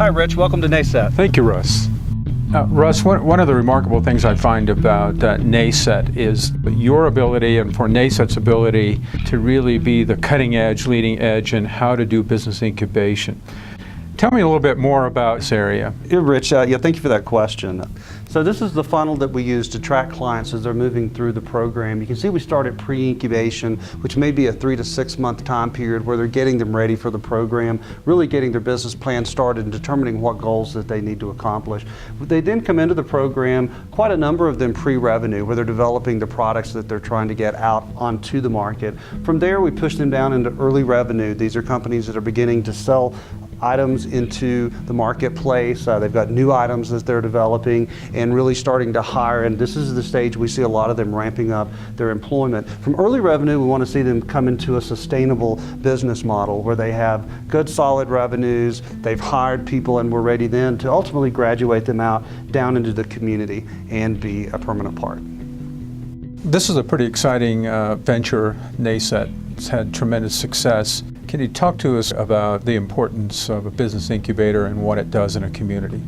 Hi, Rich. Welcome to NACET. Thank you, Russ. Russ, one of the remarkable things I find about NACET is your ability, and for NACET's ability, to really be the cutting edge, leading edge in how to do business incubation. Tell me a little bit more about this area. Yeah, Rich, thank you for that question. So this is the funnel that we use to track clients as they're moving through the program. You can see we start at pre-incubation, which may be a 3 to 6 month time period where they're getting them ready for the program, really getting their business plan started and determining what goals that they need to accomplish. They then come into the program, quite a number of them pre-revenue, where they're developing the products that they're trying to get out onto the market. From there, we push them down into early revenue. These are companies that are beginning to sell items into the marketplace. They've got new items that they're developing and really starting to hire, and this is the stage we see a lot of them ramping up their employment. From early revenue, we want to see them come into a sustainable business model where they have good solid revenues, they've hired people, and we're ready then to ultimately graduate them out down into the community and be a permanent part. This is a pretty exciting venture, NACET. It's had tremendous success. Can you talk to us about the importance of a business incubator and what it does in a community?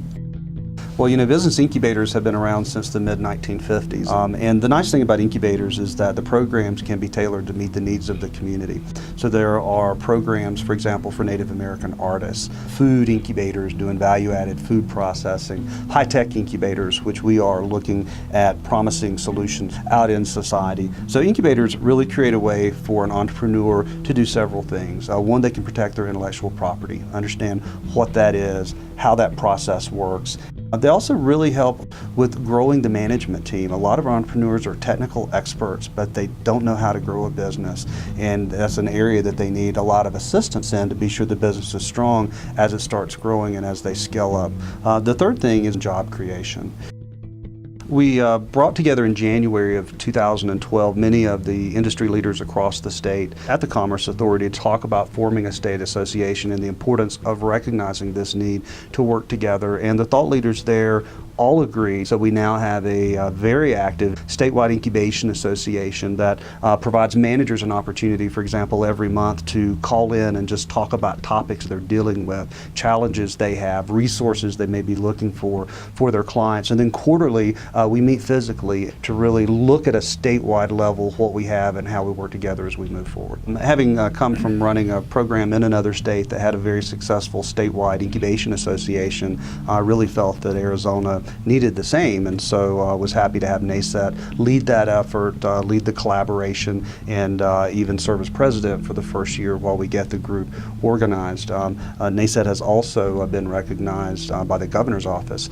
Well, you know, business incubators have been around since the mid-1950s. And the nice thing about incubators is that the programs can be tailored to meet the needs of the community. So there are programs, for example, for Native American artists, food incubators doing value-added food processing, high-tech incubators, which we are looking at promising solutions out in society. So incubators really create a way for an entrepreneur to do several things. One, they can protect their intellectual property, understand what that is, how that process works. They also really help with growing the management team. A lot of our entrepreneurs are technical experts, but they don't know how to grow a business. And that's an area that they need a lot of assistance in to be sure the business is strong as it starts growing and as they scale up. The third thing is job creation. We brought together in January of 2012 many of the industry leaders across the state at the Commerce Authority to talk about forming a state association and the importance of recognizing this need to work together. And the thought leaders there all agree. So we now have a very active statewide incubation association that provides managers an opportunity, for example, every month to call in and just talk about topics they're dealing with, challenges they have, resources they may be looking for their clients. And then quarterly, we meet physically to really look at a statewide level what we have and how we work together as we move forward. Having come from running a program in another state that had a very successful statewide incubation association, I really felt that Arizona needed the same, and so I was happy to have NACET lead that effort, lead the collaboration, and even serve as president for the first year while we get the group organized. NACET has also been recognized by the governor's office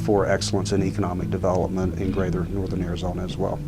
for excellence in economic development in greater northern Arizona as well.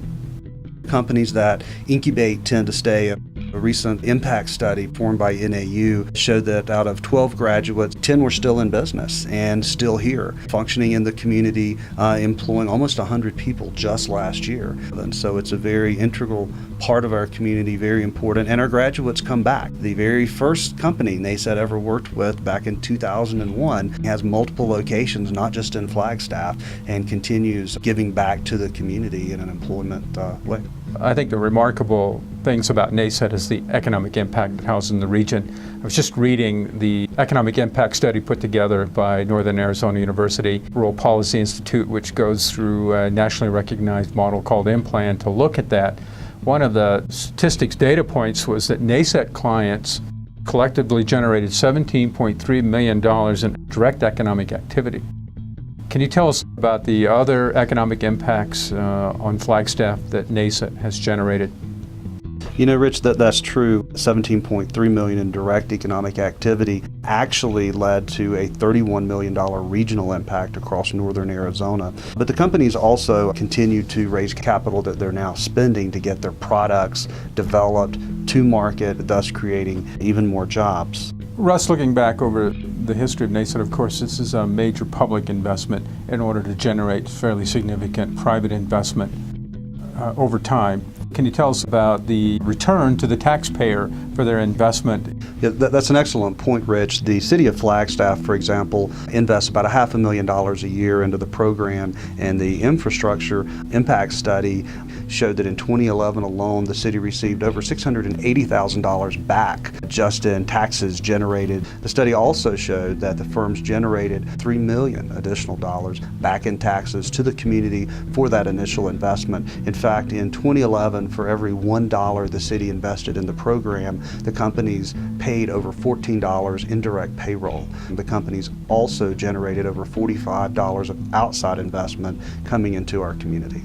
Companies that incubate tend to stay. A recent impact study formed by NAU showed that out of 12 graduates, 10 were still in business and still here, functioning in the community, employing almost 100 people just last year. And so it's a very integral part of our community, very important, and our graduates come back. The very first company NACET ever worked with back in 2001 has multiple locations, not just in Flagstaff, and continues giving back to the community in an employment way. I think the remarkable things about NACET is the economic impact it has in the region. I was just reading the economic impact study put together by Northern Arizona University Rural Policy Institute, which goes through a nationally recognized model called IMPLAN to look at that. One of the statistics data points was that NACET clients collectively generated $17.3 million in direct economic activity. Can you tell us about the other economic impacts on Flagstaff that NACET has generated? You know, Rich, that's true. $17.3 million in direct economic activity actually led to a $31 million regional impact across northern Arizona. But the companies also continue to raise capital that they're now spending to get their products developed to market, thus creating even more jobs. Russ, looking back over the history of NACET, of course, this is a major public investment in order to generate fairly significant private investment over time. Can you tell us about the return to the taxpayer for their investment? Yeah, that's an excellent point, Rich. The city of Flagstaff, for example, invests about $500,000 a year into the program, and the infrastructure impact study showed that in 2011 alone, the city received over $680,000 back just in taxes generated. The study also showed that the firms generated $3 million additional dollars back in taxes to the community for that initial investment. In fact, in 2011, for every $1 the city invested in the program, the companies paid over $14 in direct payroll. The companies also generated over $45 of outside investment coming into our community.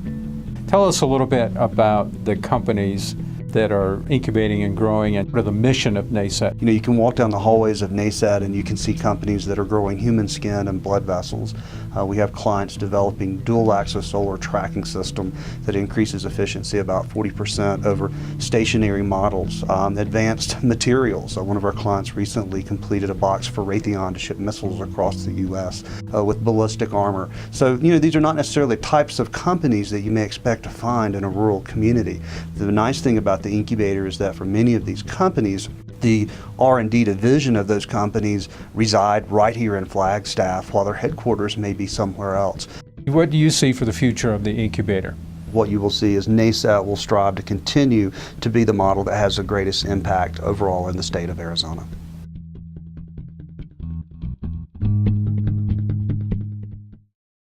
Tell us a little bit about the companies that are incubating and growing, and what are the mission of NACET? You can walk down the hallways of NACET and you can see companies that are growing human skin and blood vessels. We have clients developing dual-axis solar tracking system that increases efficiency about 40% over stationary models. Advanced materials. One of our clients recently completed a box for Raytheon to ship missiles across the U.S. With ballistic armor. So, these are not necessarily types of companies that you may expect to find in a rural community. The nice thing about the incubator is that for many of these companies, the R&D division of those companies reside right here in Flagstaff, while their headquarters may be somewhere else. What do you see for the future of the incubator? What you will see is NACET will strive to continue to be the model that has the greatest impact overall in the state of Arizona.